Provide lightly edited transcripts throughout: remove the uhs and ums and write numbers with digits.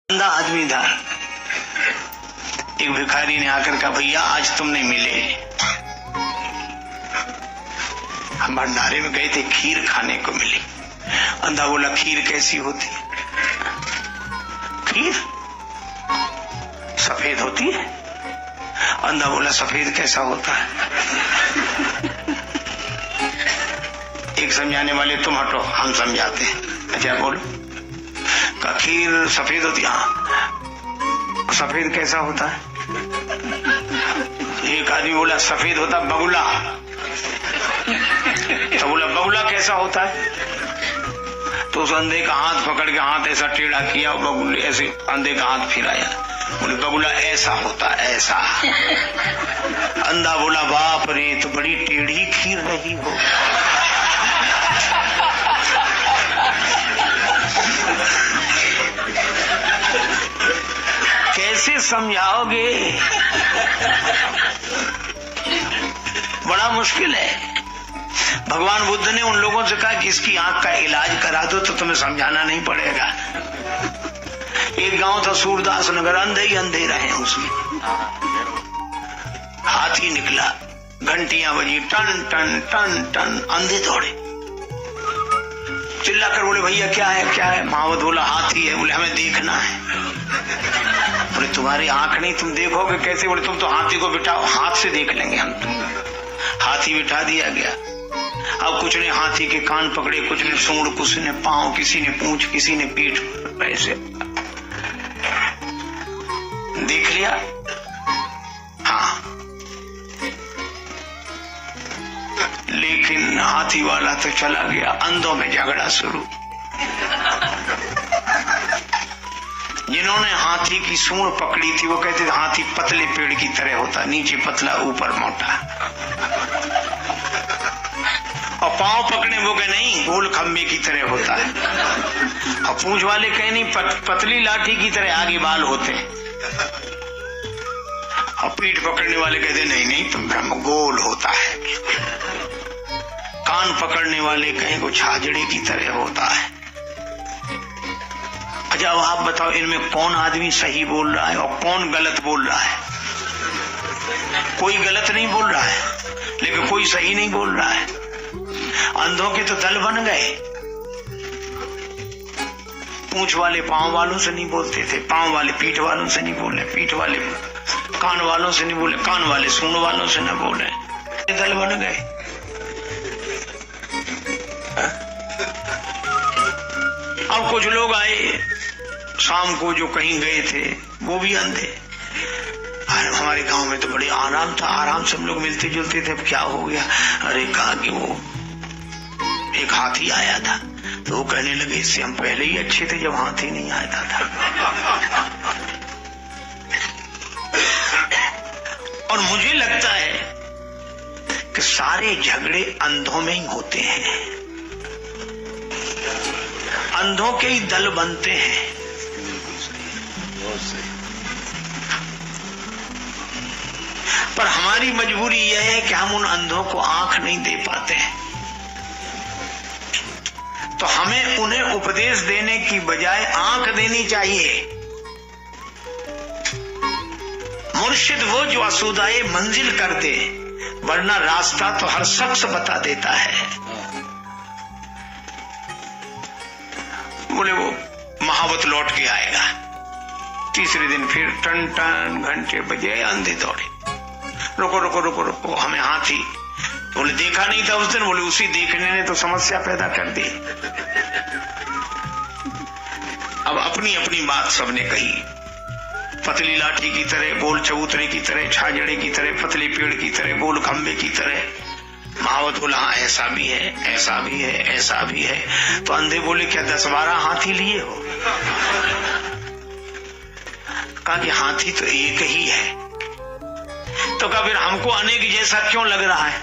अंधा आदमी था। एक भिखारी ने आकर कहा, भैया आज तुम नहीं मिले, हम भंडारे में गए थे, खीर खाने को मिली। अंधा बोला, खीर कैसी होती है? खीर सफेद होती है। अंधा बोला, सफेद कैसा होता है? एक समझाने वाले, तुम हटो हम समझाते हैं। अच्छा बोलो। का खीर सफेद होती है? हाँ। सफेद कैसा होता है? एक आदमी बोला, सफेद होता बगुला। तो बोला, बगुला कैसा होता है? तो उस अंधे का हाथ पकड़ के हाथ ऐसा टेढ़ा किया और बगुले ऐसे अंधे का हाथ फिराया। बोले, बगुला ऐसा होता, ऐसा। अंधा बोला, बाप रे, तो बड़ी टेढ़ी खीर रही हो। कैसे समझाओगे? बड़ा मुश्किल है। भगवान बुद्ध ने उन लोगों से कहा कि इसकी आंख का इलाज करा दो तो तुम्हें समझाना नहीं पड़ेगा। एक गांव था सूरदास नगर, अंधे ही अंधे रहे उसमें। हाथी निकला, घंटियां बजी, टन टन टन टन, अंधे दौड़े, चिल्लाकर बोले, भैया क्या है क्या है? महावत बोला, हाथी है। बोले, हमें देखना है। बोले, तुम्हारी आंख नहीं, तुम देखोगे कैसे? बोले, तुम तो हाथी को बिठाओ, हाथ से देख लेंगे हम। तुम हाथी बिठा दिया गया। अब कुछ ने हाथी के कान पकड़े, कुछ ने सूंड, कुछ ने पांव, किसी ने पूंछ, किसी ने पीठ, ऐसे देख लिया। हाँ, लेकिन हाथी वाला तो चला गया। अंधों में झगड़ा शुरू। जिन्होंने हाथी की सूंड पकड़ी थी वो कहते थे हाथी पतले पेड़ की तरह होता, नीचे पतला ऊपर मोटा। और पांव पकड़े वो कहे नहीं, गोल खंबे की तरह होता है। और पूंछ वाले कहे नहीं, पतली लाठी की तरह आगे बाल होते। और पीठ पकड़ने वाले कहते नहीं नहीं, तुम ब्रह्म गोल होता है। कान पकड़ने वाले कहें को छाजड़े की तरह होता है। अच्छा, अब आप बताओ, इनमें कौन आदमी सही बोल रहा है और कौन गलत बोल रहा है? कोई गलत नहीं बोल रहा है, लेकिन कोई सही नहीं बोल रहा है। अंधों के तो दल बन गए। पूंछ वाले पांव वालों से नहीं बोलते थे, पांव वाले पीठ वालों से नहीं बोले, पीठ वाले कान वालों से नहीं बोले, कान वाले सूंड वालों से न बोले, दल बन गए। अब कुछ लोग आए शाम को जो कहीं गए थे, वो भी अंधे। हमारे गांव में तो बड़े आराम था, आराम से हम लोग मिलते जुलते थे। अब क्या हो गया? अरे कहा कि वो एक हाथी आया था, तो वो कहने लगे इससे हम पहले ही अच्छे थे जब हाथी नहीं आया था। और मुझे लगता है कि सारे झगड़े अंधों में ही होते हैं, अंधों के ही दल बनते हैं। पर हमारी मजबूरी यह है कि हम उन अंधों को आंख नहीं दे पाते हैं। तो हमें उन्हें उपदेश देने की बजाय आंख देनी चाहिए। मुर्शिद वो जो असुदाए मंजिल कर दे, वरना रास्ता तो हर शख्स बता देता है। बोले, वो महावत लौट के आएगा। तीसरे दिन फिर टन टन घंटे बजे, अंधे दौड़े, रुको रुको रुको रुको, हमें हाथी। बोले, देखा नहीं था उस दिन। बोले, उसी देखने ने तो समस्या पैदा कर दी। अब अपनी अपनी बात सबने कही, पतली लाठी की तरह, गोल चबूतरे की तरह, छाजड़े की तरह, पतले पेड़ की तरह, गोल खंबे की तरह। महावत बोला, हाँ ऐसा भी है, ऐसा भी है, ऐसा भी है। तो अंधे बोले, क्या 10-12 हाथी लिए हो? कहा कि हाथी तो एक ही है। तो कहा फिर हमको अनेक जैसा क्यों लग रहा है?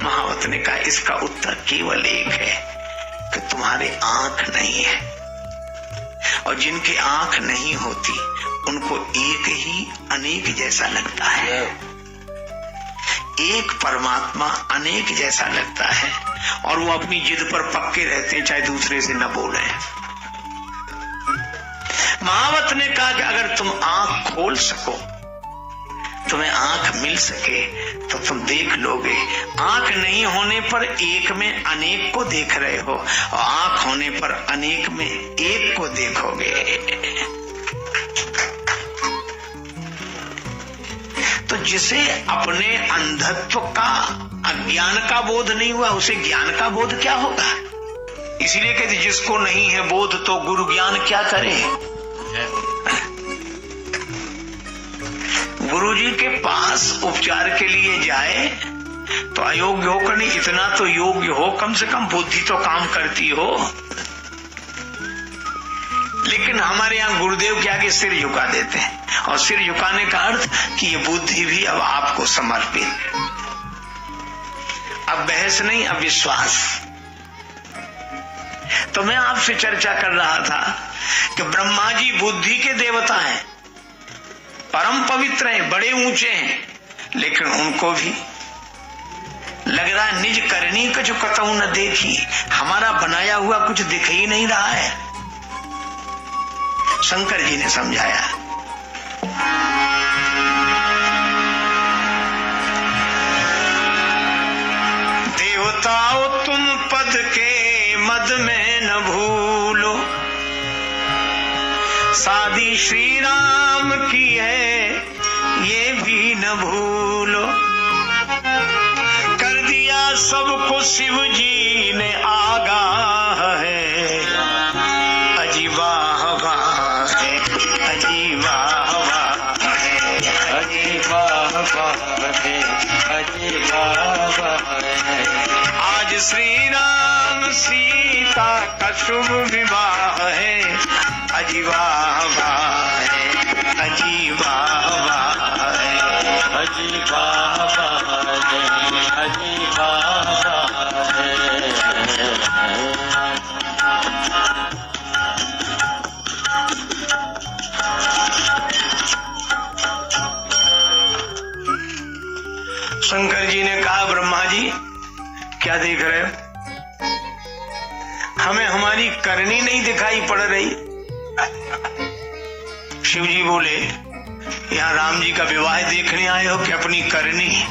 महावत ने कहा, इसका उत्तर केवल एक है कि तुम्हारे आंख नहीं है, और जिनके आंख नहीं होती उनको एक ही अनेक जैसा लगता है। एक परमात्मा अनेक जैसा लगता है, और वो अपनी जिद पर पक्के रहते हैं, चाहे दूसरे से न बोले। नाथ ने कहा कि अगर तुम आंख खोल सको, तुम्हें आंख मिल सके तो तुम देख लोगे। आंख नहीं होने पर एक में अनेक को देख रहे हो, और आंख होने पर अनेक में एक को देखोगे। तो जिसे अपने अंधत्व का, अज्ञान का बोध नहीं हुआ, उसे ज्ञान का बोध क्या होगा? इसीलिए कहते जिसको नहीं है बोध तो गुरु ज्ञान क्या करे। गुरु जी के पास उपचार के लिए जाए तो अयोग्य होकर नहीं, इतना तो योग्य हो, कम से कम बुद्धि तो काम करती हो। लेकिन हमारे यहाँ गुरुदेव के आगे सिर झुका देते हैं, और सिर झुकाने का अर्थ कि ये बुद्धि भी अब आपको समर्पित। अब बहस नहीं, अब विश्वास। तो मैं आपसे चर्चा कर रहा था कि ब्रह्मा जी बुद्धि के देवता हैं, परम पवित्र हैं, बड़े ऊंचे हैं, लेकिन उनको भी लग रहा है निज करनी कुछ कतऊ न देखी, हमारा बनाया हुआ कुछ दिख ही नहीं रहा है। शंकर जी ने समझाया, देवताओं तुम पद के मद में न भूलो, शादी श्री राम की है ये भी न भूलो, कर दिया सबको शिव जी ने आगाह है, अजीबा हवा है, अजीबा हवा है, अजीबा हवा है, अजीबा हवा है। आज श्री राम सीता का शुभ विवाह है, अजीबा हवा है, अजीबा हवा है, अजीबा हवा है, अजीबा हवा है। शंकर जी ने कहा, ब्रह्मा जी क्या देख रहे हो? हमें हमारी करनी नहीं दिखाई पड़ रही। शिव जी बोले, यहाँ राम जी का विवाह देखने आए हो कि अपनी करनी है?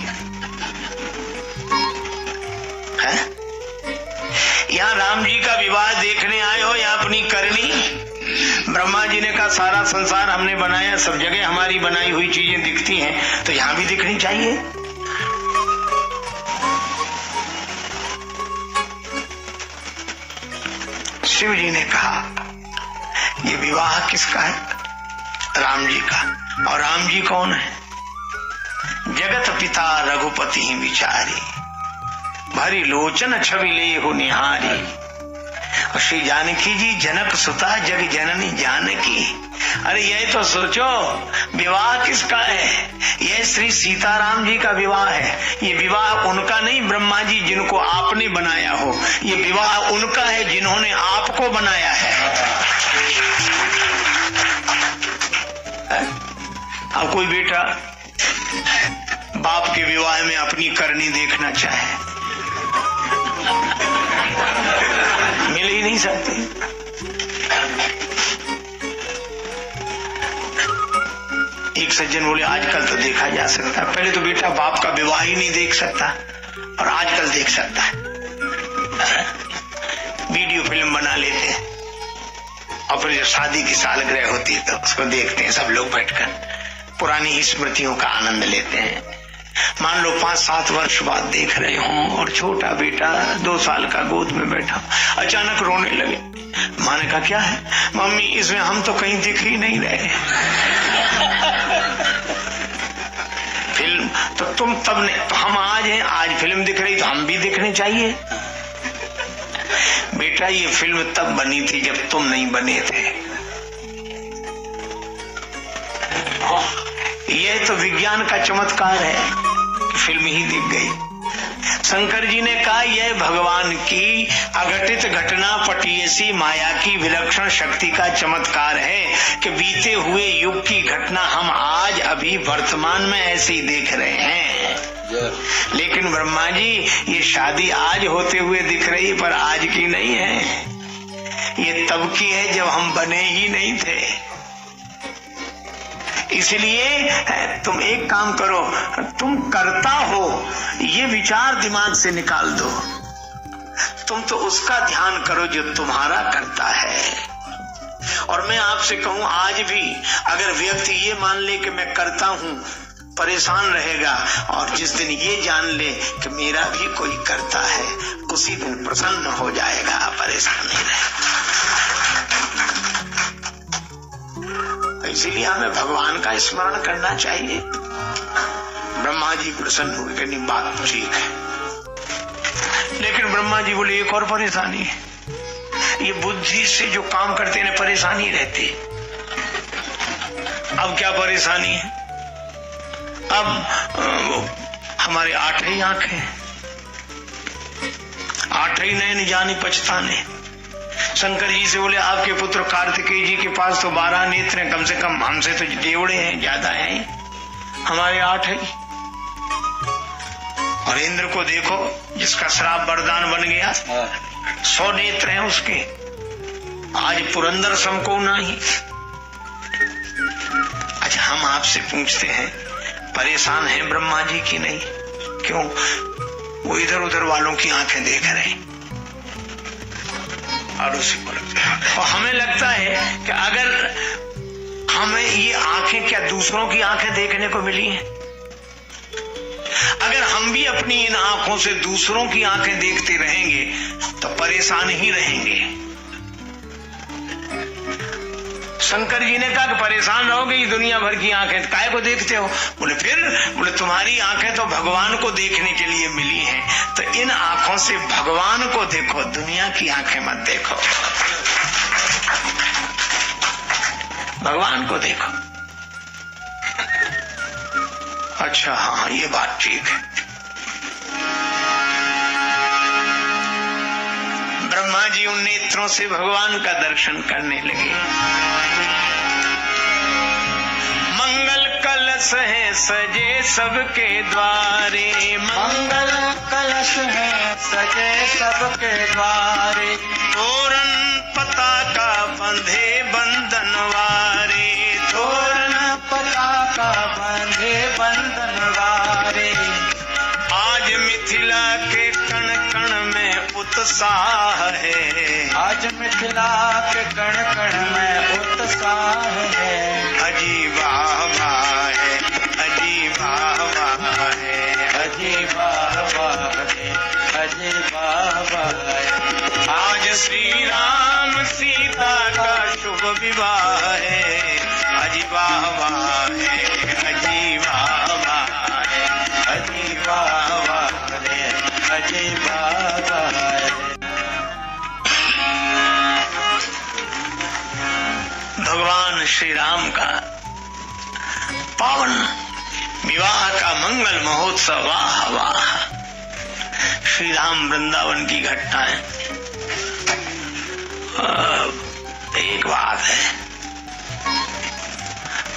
यहाँ राम जी का विवाह देखने आए हो या अपनी करनी? ब्रह्मा जी ने कहा, सारा संसार हमने बनाया, सब जगह हमारी बनाई हुई चीजें दिखती हैं, तो यहाँ भी दिखनी चाहिए। शिव जी ने कहा, ये विवाह किसका है? राम जी का। और राम जी कौन है? जगत पिता रघुपति ही विचारी, भरी लोचन छवि ले हो निहारी। और श्री जानकी जी जनक सुता जग जननी जानकी। अरे यह तो सोचो, विवाह किसका है? यह श्री सीताराम जी का विवाह है। ये विवाह उनका नहीं ब्रह्मा जी जिनको आपने बनाया हो, ये विवाह उनका है जिन्होंने आपको बनाया है। अब कोई बेटा बाप के विवाह में अपनी करनी देखना चाहे, मिल ही नहीं सकती। एक सज्जन बोले, आजकल तो देखा जा सकता है, पहले तो बेटा बाप का विवाह ही नहीं देख सकता, और आजकल देख सकता है। वीडियो फिल्म बना लेते हैं, और फिर जब शादी की सालगिरह होती है तो उसको देखते हैं सब लोग बैठकर, पुरानी स्मृतियों का आनंद लेते हैं। मान लो 5-7 वर्ष बाद देख रहे हों, और छोटा बेटा 2 साल का गोद में बैठा अचानक रोने लगे। माँ ने कहा, क्या है? मम्मी, इसमें हम तो कहीं दिख ही नहीं रहे। फिल्म तो तुम तब ने, तो हम आज हैं, आज फिल्म दिख रही तो हम भी दिखने चाहिए। बेटा ये फिल्म तब बनी थी जब तुम नहीं बने थे। यह तो विज्ञान का चमत्कार है कि फिल्म ही दिख गई। शंकर जी ने कहा, यह भगवान की अघटित घटना पटीयसी माया की विलक्षण शक्ति का चमत्कार है कि बीते हुए युग की घटना हम आज अभी वर्तमान में ऐसे ही देख रहे हैं। लेकिन ब्रह्मा जी, ये शादी आज होते हुए दिख रही, पर आज की नहीं है, ये तब की है जब हम बने ही नहीं थे। इसलिए तुम एक काम करो, तुम करता हो ये विचार दिमाग से निकाल दो, तुम तो उसका ध्यान करो जो तुम्हारा करता है। और मैं आपसे कहूं, आज भी अगर व्यक्ति ये मान ले कि मैं करता हूं, परेशान रहेगा, और जिस दिन ये जान ले कि मेरा भी कोई करता है, उसी दिन प्रसन्न हो जाएगा, परेशान नहीं रहेगा। इसीलिए हमें भगवान का स्मरण करना चाहिए। ब्रह्मा जी प्रसन्न हुए कि नहीं, बात ठीक है, लेकिन ब्रह्मा जी बोले एक और परेशानी है, ये बुद्धि से जो काम करते हैं परेशानी रहती है। अब क्या परेशानी है? अब हमारे 8 ही आंखें, 8 ही नयन जाने पछताने। शंकर जी से बोले आपके पुत्र कार्तिकेय जी के पास तो 12 नेत्र हैं, कम से कम हमसे तो देवड़े हैं, ज्यादा हैं, हमारे 8 ही। और इंद्र को देखो, जिसका श्राप वरदान बन गया, 100 नेत्र हैं उसके, आज पुरंदर सम को नहीं। अच्छा, हम आपसे पूछते हैं, परेशान हैं ब्रह्मा जी की नहीं? क्यों? वो इधर उधर वालों की आंखें देख रहे हैं, और उसी को लगता है। और हमें लगता है कि अगर हमें ये आंखें क्या दूसरों की आंखें देखने को मिली हैं? अगर हम भी अपनी इन आंखों से दूसरों की आंखें देखते रहेंगे तो परेशान ही रहेंगे। शंकर जी ने कहा कि परेशान रहोगे, ये दुनिया भर की आंखें काहे को देखते हो? बोले फिर, बोले तुम्हारी आंखें तो भगवान को देखने के लिए मिली हैं, तो इन आंखों से भगवान को देखो, दुनिया की आंखें मत देखो, भगवान को देखो। अच्छा, हाँ, ये बात ठीक है। ब्रह्मा जी उन नेत्रों से भगवान का दर्शन करने लगे। मंगल कलश है सजे सबके द्वारे, मंगल कलश है सजे सबके द्वारे, तोरण पताका बंधे बंधनवारे, तोरण पताका बंधे बंधनवारे। आज मिथिला के कण कण में उत्साह है, आज मिथिला के कण कण में उत्साह है। अजीब वाह है, अजीब वाह है, अजीब वाह है, अजीब वाह है। आज श्री राम सीता का शुभ विवाह है, अजीब वाह है, अजीब वाह है, अजीब वाह है, अजीब वाह है। भगवान श्री राम का पावन विवाह का मंगल महोत्सव, वाह वाह। श्री राम वृंदावन की घटनाएं। एक बात है,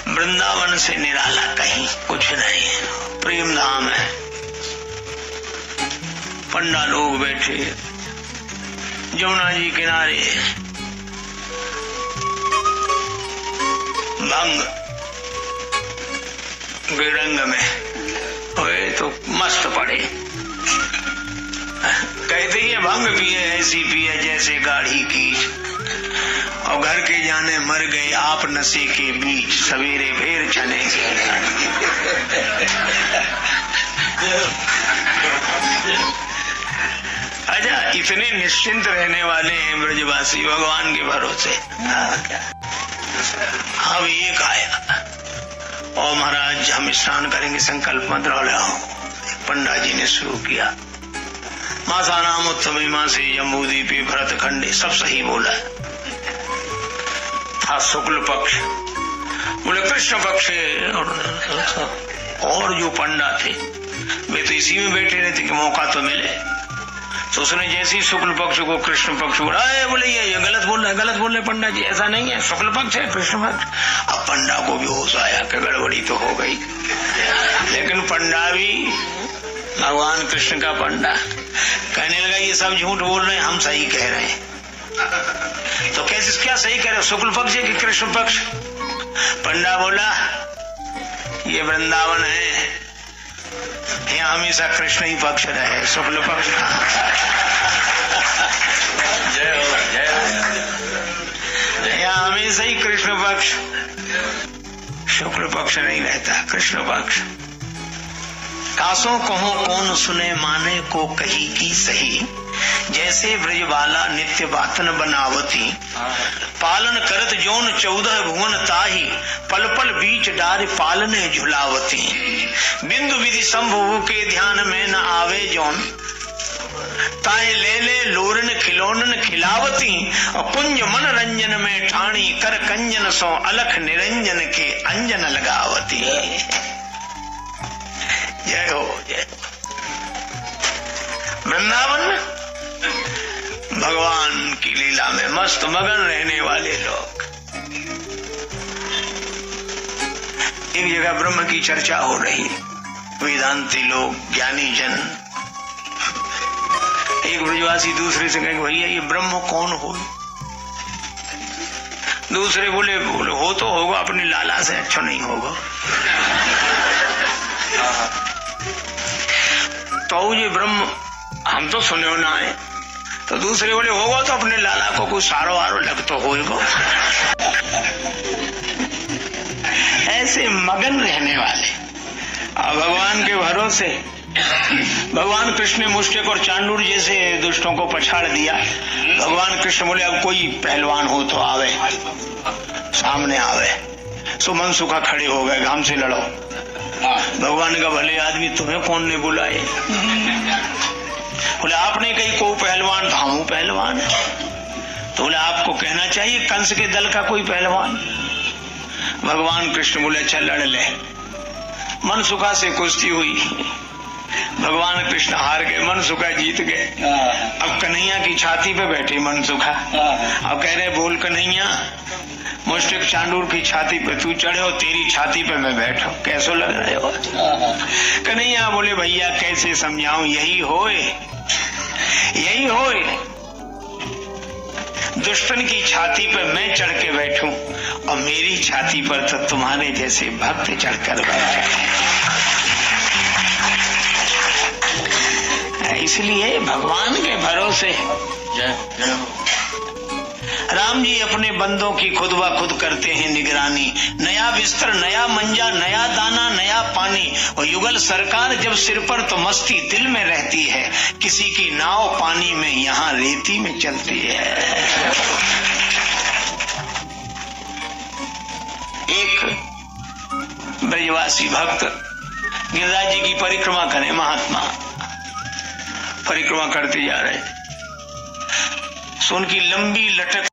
वृंदावन से निराला कहीं कुछ नहीं, प्रेम धाम है। पंडा लोग बैठे यमुना जी किनारे, भंग के रंग में वे तो मस्त पड़े, कहते ही भंग पिए ऐसी पिए जैसे गाढ़ी की, और घर के जाने मर गए आप नशे के बीच, सवेरे फिर चलेंगे। अच्छा, इतने निश्चिंत रहने वाले हैं ब्रजवासी भगवान के भरोसे। अब एक आया, और महाराज हम स्नान करेंगे, संकल्प मंत्र लगाओ। पंडा जी ने शुरू किया, मासा नाम उत्तम माँ से जम्बूदीपी भरत खंडे, सब सही बोला। था शुक्ल पक्ष, बोले कृष्ण पक्ष, और जो पंडा थे वे तो इसी में बैठे रहते कि मौका तो मिले। तो उसने जैसे ही शुक्ल पक्ष को कृष्ण पक्ष बोला, बोले ये गलत बोल रहा है, गलत बोल रहे पंडा जी, ऐसा नहीं है, शुक्ल पक्ष है कृष्ण पक्ष। अब पंडा को भी होश आया कि गड़बड़ी तो हो गई, लेकिन पंडा भी भगवान कृष्ण का पंडा कहने लगा ये सब झूठ बोल रहे हैं, हम सही कह रहे हैं। तो कैसे क्या सही कह रहे हो, शुक्ल पक्ष है कि कृष्ण पक्ष? पंडा बोला ये वृंदावन है, यहाँ हमेशा कृष्ण ही पक्ष रहे, शुक्ल पक्ष यहाँ हमेशा ही कृष्ण पक्ष, शुक्ल पक्ष नहीं रहता, कृष्ण पक्ष। कासों कहो कौन सुने माने को कही की सही, जैसे ब्रजबाला नित्य बातन बनावती, पालन करत जोन 14 भुवन ताही, पल पल बीच डार पालने झुलावती, बिंदु विधि संभव के ध्यान में न आवे जोन, ताहे ले ले लोरन खिलौनन खिलावती, और कुंज मन रंजन में ठाणी कर कंजन सो अलख निरंजन के अंजन लगावती। जय हो जय। वृंदावन भगवान की लीला में मस्त मगन रहने वाले लोग। एक जगह ब्रह्म की चर्चा हो रही, वेदांती लोग, ज्ञानी जन। एक ब्रजवासी दूसरे से कहे भैया ये ब्रह्म कौन हो? दूसरे बोले हो तो होगा, अपनी लाला से अच्छा नहीं होगा। तो ये ब्रह्म हम तो सुने हो ना है, तो दूसरे बोले होगा तो अपने लाला को कुछ सारो आरो लग तो होगा। ऐसे मगन रहने वाले और भगवान के भरोसे। भगवान कृष्ण ने मुष्टिक और चांडूर जैसे दुष्टों को पछाड़ दिया। भगवान कृष्ण बोले अब कोई पहलवान हो तो आवे, सामने आवे। सुमन सुखा खड़े हो गए, घाम से लड़ो। भगवान का भले आदमी तुम्हें कौन ने बुलाए? बोले आपने कही को पहलवान, धामू पहलवान। तो बोले आपको कहना चाहिए कंस के दल का कोई पहलवान। भगवान कृष्ण बोले अच्छा लड़ ले। मन सुखा से कुश्ती हुई, भगवान कृष्ण हार गए, मन सुखा जीत गए। अब कन्हैया की छाती पे बैठे मन सुखा, अब कह रहे बोल कन्हैया मुष्टिक चांडूर की छाती पे तू चढ़े हो, तेरी छाती पे मैं बैठो, कैसो लग रहे हो? कन्हैया बोले भैया कैसे समझाऊं, यही होए, यही होए। दुष्टन की छाती पर मैं चढ़ के बैठूं और मेरी छाती पर तो तुम्हारे जैसे भक्त चढ़कर बैठे। इसलिए भगवान के भरोसे। राम जी अपने बंदों की खुद ब खुद करते हैं निगरानी। नया बिस्तर, नया मंजा, नया दाना, नया पानी, और युगल सरकार जब सिर पर तो मस्ती दिल में रहती है। किसी की नाव पानी में, यहाँ रेती में चलती है। एक ब्रजवासी भक्त गिरिराज जी की परिक्रमा करें, महात्मा परिक्रमा करते जा रहे, सो उनकी लंबी लटक